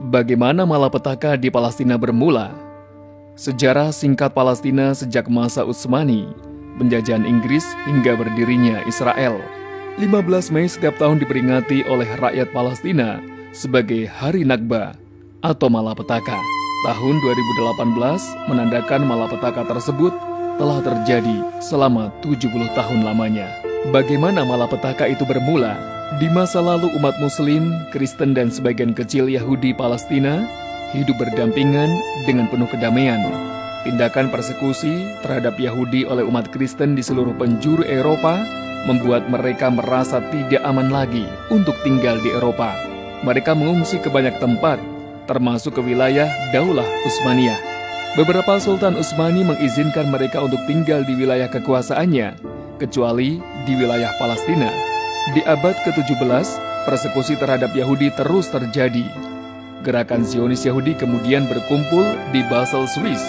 Bagaimana malapetaka di Palestina bermula? Sejarah singkat Palestina sejak masa Utsmani, penjajahan Inggris hingga berdirinya Israel. 15 Mei setiap tahun diperingati oleh rakyat Palestina sebagai Hari Nakba atau malapetaka. Tahun 2018 menandakan malapetaka tersebut telah terjadi selama 70 tahun lamanya. Bagaimana malapetaka itu bermula? Di masa lalu umat Muslim, Kristen dan sebagian kecil Yahudi Palestina hidup berdampingan dengan penuh kedamaian. Tindakan persekusi terhadap Yahudi oleh umat Kristen di seluruh penjuru Eropa membuat mereka merasa tidak aman lagi untuk tinggal di Eropa. Mereka mengungsi ke banyak tempat, termasuk ke wilayah Daulah Utsmaniyah. Beberapa Sultan Utsmani mengizinkan mereka untuk tinggal di wilayah kekuasaannya, kecuali di wilayah Palestina. Di abad ke-17, persekusi terhadap Yahudi terus terjadi. Gerakan Zionis Yahudi kemudian berkumpul di Basel, Swiss.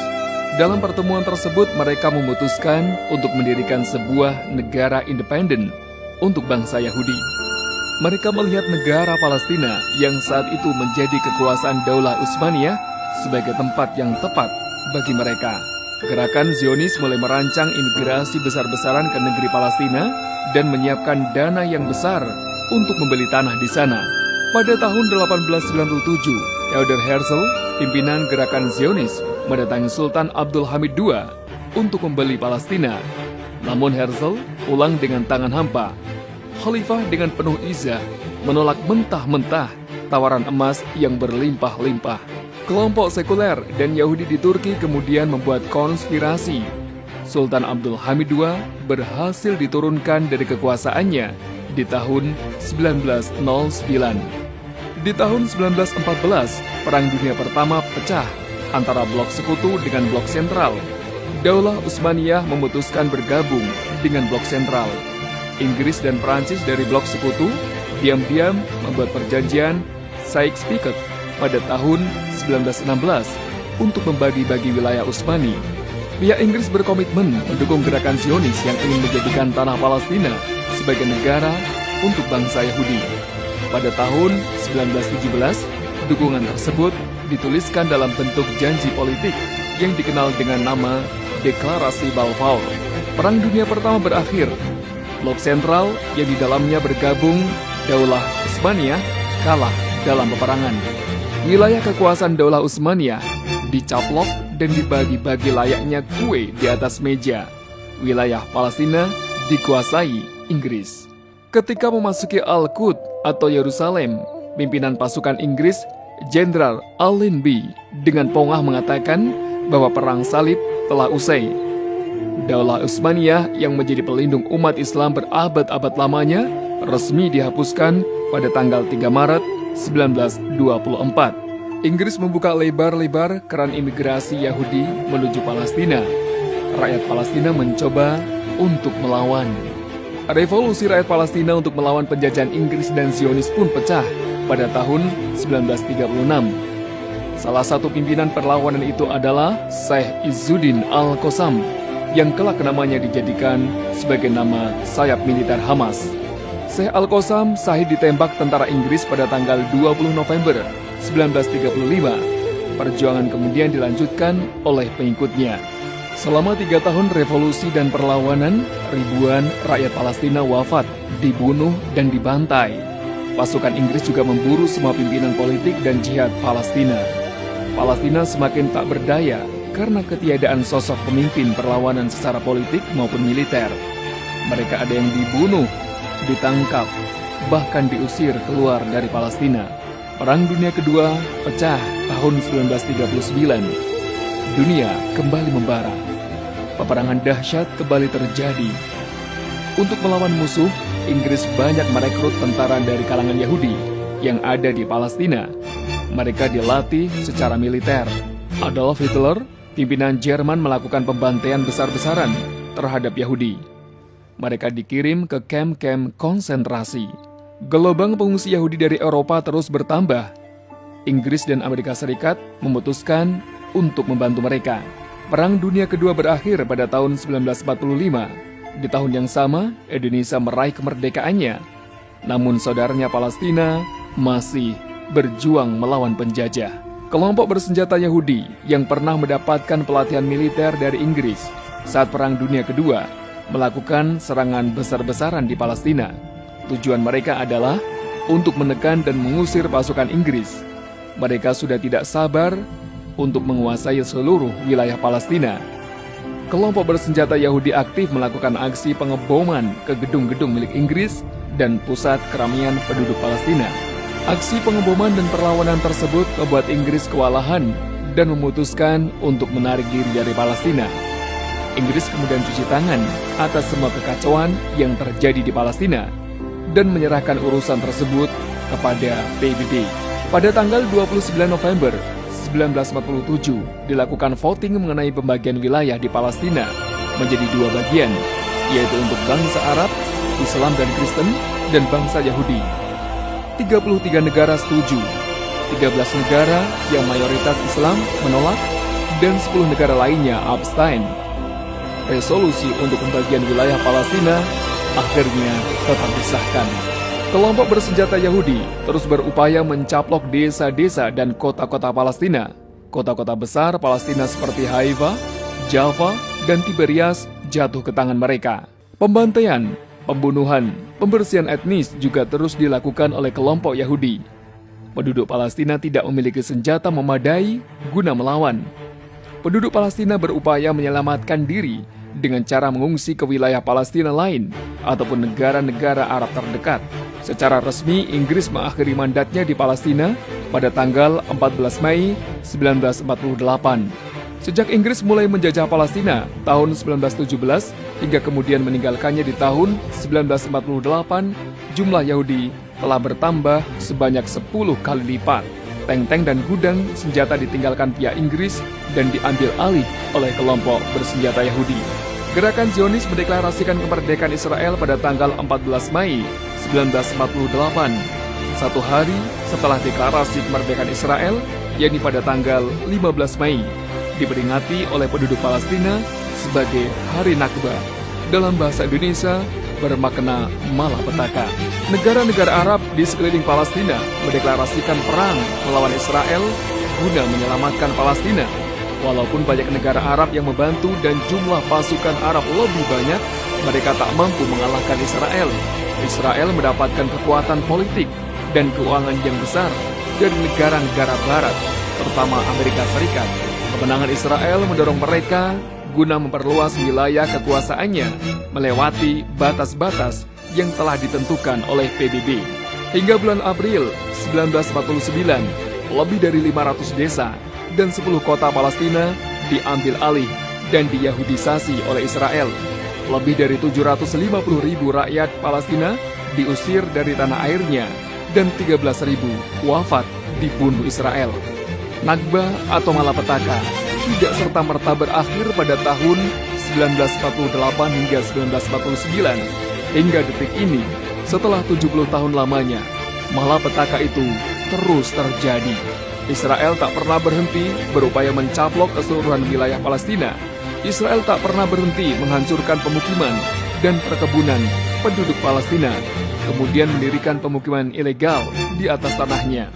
Dalam pertemuan tersebut, mereka memutuskan untuk mendirikan sebuah negara independen untuk bangsa Yahudi. Mereka melihat negara Palestina yang saat itu menjadi kekuasaan Daulah Utsmaniyah sebagai tempat yang tepat bagi mereka. Gerakan Zionis mulai merancang imigrasi besar-besaran ke negeri Palestina dan menyiapkan dana yang besar untuk membeli tanah di sana. Pada tahun 1897, Theodor Herzl, pimpinan gerakan Zionis, mendatangi Sultan Abdul Hamid II untuk membeli Palestina. Namun Herzl pulang dengan tangan hampa. Khalifah dengan penuh izah menolak mentah-mentah tawaran emas yang berlimpah-limpah. Kelompok sekuler dan Yahudi di Turki kemudian membuat konspirasi. Sultan Abdul Hamid II berhasil diturunkan dari kekuasaannya di tahun 1909. Di tahun 1914, Perang Dunia Pertama pecah antara blok sekutu dengan blok sentral. Daulah Utsmaniyah memutuskan bergabung dengan blok sentral. Inggris dan Prancis dari blok sekutu diam-diam membuat perjanjian Sykes-Picot pada tahun 1916 untuk membagi-bagi wilayah Utsmani. Pihak Inggris berkomitmen mendukung gerakan Zionis yang ingin menjadikan tanah Palestina sebagai negara untuk bangsa Yahudi. Pada tahun 1917, dukungan tersebut dituliskan dalam bentuk janji politik yang dikenal dengan nama Deklarasi Balfour. Perang Dunia Pertama berakhir. Blok sentral yang di dalamnya bergabung Daulah Utsmaniyah kalah dalam peperangan. Wilayah kekuasaan Daulah Utsmaniyah dicaplok dan dibagi-bagi layaknya kue di atas meja. Wilayah Palestina dikuasai Inggris. Ketika memasuki Al-Quds atau Yerusalem, pimpinan pasukan Inggris, Jenderal Allenby, dengan pongah mengatakan bahwa perang salib telah usai. Daulah Utsmaniyah yang menjadi pelindung umat Islam berabad-abad lamanya resmi dihapuskan pada tanggal 3 Maret 1924. Inggris membuka lebar-lebar keran imigrasi Yahudi menuju Palestina. Rakyat Palestina mencoba untuk melawan. Revolusi rakyat Palestina untuk melawan penjajahan Inggris dan Zionis pun pecah pada tahun 1936. Salah satu pimpinan perlawanan itu adalah Syekh Izzuddin Al-Qassam, yang kelak namanya dijadikan sebagai nama sayap militer Hamas. Syekh Al-Qassam sahih ditembak tentara Inggris pada tanggal 20 November 1935. Perjuangan kemudian dilanjutkan oleh pengikutnya. Selama 3 tahun revolusi dan perlawanan, ribuan rakyat Palestina wafat, dibunuh, dan dibantai. Pasukan Inggris juga memburu semua pimpinan politik dan jihad Palestina. Palestina semakin tak berdaya karena ketiadaan sosok pemimpin perlawanan secara politik maupun militer. Mereka ada yang dibunuh, ditangkap, bahkan diusir keluar dari Palestina. Perang Dunia Kedua pecah tahun 1939. Dunia kembali membara. Peperangan dahsyat kembali terjadi. Untuk melawan musuh, Inggris banyak merekrut tentara dari kalangan Yahudi yang ada di Palestina. Mereka dilatih secara militer. Adolf Hitler, pimpinan Jerman, melakukan pembantaian besar-besaran terhadap Yahudi. Mereka dikirim ke kamp-kamp konsentrasi. Gelombang pengungsi Yahudi dari Eropa terus bertambah. Inggris dan Amerika Serikat memutuskan untuk membantu mereka. Perang Dunia Kedua berakhir pada tahun 1945. Di tahun yang sama, Indonesia meraih kemerdekaannya. Namun saudaranya Palestina masih berjuang melawan penjajah. Kelompok bersenjata Yahudi yang pernah mendapatkan pelatihan militer dari Inggris saat Perang Dunia Kedua melakukan serangan besar-besaran di Palestina. Tujuan mereka adalah untuk menekan dan mengusir pasukan Inggris. Mereka sudah tidak sabar untuk menguasai seluruh wilayah Palestina. Kelompok bersenjata Yahudi aktif melakukan aksi pengeboman ke gedung-gedung milik Inggris dan pusat keramaian penduduk Palestina. Aksi pengeboman dan perlawanan tersebut membuat Inggris kewalahan dan memutuskan untuk menarik diri dari Palestina. Inggris kemudian cuci tangan atas semua kekacauan yang terjadi di Palestina dan menyerahkan urusan tersebut kepada PBB. Pada tanggal 29 November 1947 dilakukan voting mengenai pembagian wilayah di Palestina menjadi dua bagian, yaitu untuk bangsa Arab, Islam dan Kristen, dan bangsa Yahudi. 33 negara setuju, 13 negara yang mayoritas Islam menolak, dan 10 negara lainnya abstain. Resolusi untuk pembagian wilayah Palestina akhirnya tetap disahkan. Kelompok bersenjata Yahudi terus berupaya mencaplok desa-desa dan kota-kota Palestina. Kota-kota besar Palestina seperti Haifa, Jaffa, dan Tiberias jatuh ke tangan mereka. Pembantaian, pembunuhan, pembersihan etnis juga terus dilakukan oleh kelompok Yahudi. Penduduk Palestina tidak memiliki senjata memadai guna melawan. Penduduk Palestina berupaya menyelamatkan diri dengan cara mengungsi ke wilayah Palestina lain ataupun negara-negara Arab terdekat. Secara resmi, Inggris mengakhiri mandatnya di Palestina pada tanggal 14 Mei 1948. Sejak Inggris mulai menjajah Palestina tahun 1917 hingga kemudian meninggalkannya di tahun 1948, jumlah Yahudi telah bertambah sebanyak 10 kali lipat. Tank-tank dan gudang senjata ditinggalkan pihak Inggris dan diambil alih oleh kelompok bersenjata Yahudi. Gerakan Zionis mendeklarasikan kemerdekaan Israel pada tanggal 14 Mei 1948, satu hari setelah deklarasi kemerdekaan Israel, yakni pada tanggal 15 Mei, diperingati oleh penduduk Palestina sebagai Hari Nakba. Dalam bahasa Indonesia, bermakna malapetaka. Negara-negara Arab di sekeliling Palestina mendeklarasikan perang melawan Israel guna menyelamatkan Palestina. Walaupun banyak negara Arab yang membantu dan jumlah pasukan Arab lebih banyak, mereka tak mampu mengalahkan Israel. Israel mendapatkan kekuatan politik dan keuangan yang besar dari negara-negara Barat, terutama Amerika Serikat. Kemenangan Israel mendorong mereka guna memperluas wilayah kekuasaannya melewati batas-batas yang telah ditentukan oleh PBB. Hingga bulan April 1949, lebih dari 500 desa dan 10 kota Palestina diambil alih dan diyahudisasi oleh Israel. Lebih dari 750.000 rakyat Palestina diusir dari tanah airnya dan 13.000 wafat dibunuh Israel. Nakba atau malapetaka tidak serta-merta berakhir pada tahun 1948 hingga 1949. Hingga detik ini, setelah 70 tahun lamanya, malapetaka itu terus terjadi. Israel tak pernah berhenti berupaya mencaplok keseluruhan wilayah Palestina. Israel tak pernah berhenti menghancurkan pemukiman dan perkebunan penduduk Palestina, kemudian mendirikan pemukiman ilegal di atas tanahnya.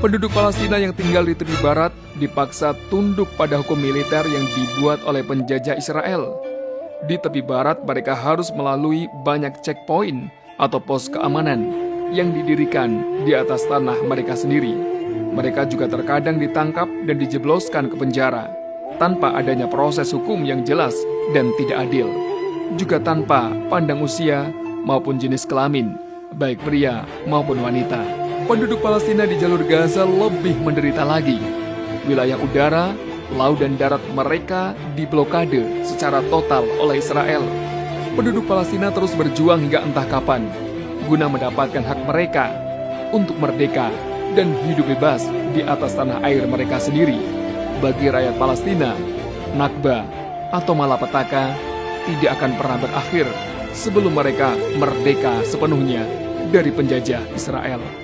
Penduduk Palestina yang tinggal di tepi barat dipaksa tunduk pada hukum militer yang dibuat oleh penjajah Israel. Di tepi barat mereka harus melalui banyak checkpoint atau pos keamanan yang didirikan di atas tanah mereka sendiri. Mereka juga terkadang ditangkap dan dijebloskan ke penjara tanpa adanya proses hukum yang jelas dan tidak adil, juga tanpa pandang usia maupun jenis kelamin, baik pria maupun wanita. Penduduk Palestina di jalur Gaza lebih menderita lagi. Wilayah udara, laut dan darat mereka diblokade secara total oleh Israel. Penduduk Palestina terus berjuang hingga entah kapan guna mendapatkan hak mereka untuk merdeka dan hidup bebas di atas tanah air mereka sendiri. Bagi rakyat Palestina, Nakba atau malapetaka tidak akan pernah berakhir sebelum mereka merdeka sepenuhnya dari penjajah Israel.